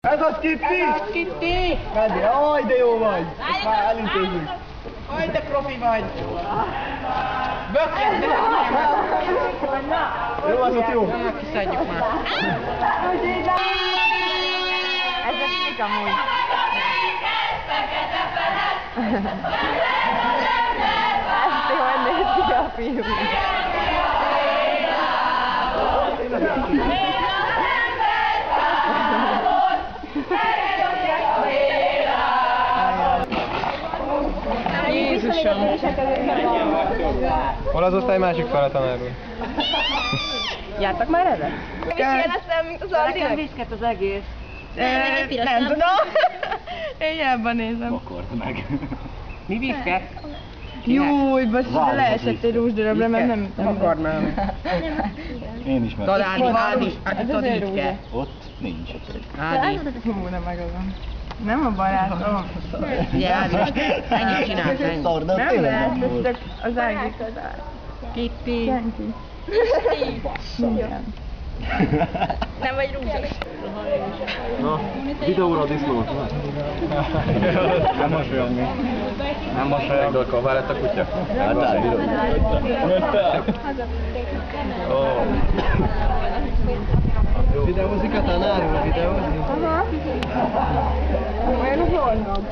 Ez az Kitty! Kitty! Meddig? Aj, de jó vagy! Ezt már elintézzük. Aj, de profi vagy! Bökjed, de Jó, az ott jó. Na, kiszedjük már. Ez a mik amúgy. Ezt jól néz ki a film. Jézusom! Hol az osztály másik fele, tanár úr? Jártak már erre? És ilyen leszem, mint az Aldinek? Nekem viszket az egész. Nem tudom. Én jobban nézem. Akart meg. Mi viszket? Júj, basszus, de leesett egy rúzsdarabra, mert nem akard már. Én is meg. Találni, Ádi, tudod így kell. Ott nincs. Ádi. Hú, nem megazom. Nem a barátom. Ugye, Ádi, most ennyit csinálsz, ennyi. Szarda, Nem tényleg lehet, nem ez volt. csak az Ági. Kitty. Senki. Igen. Nem vagy rúzsos. Na, videóra a disznót. Nem mosolyog még. Nem mosolyog, de akkor várját a kutya. Hát elbírod. Videózik a tanár úr, videózik? Olyan az ornom.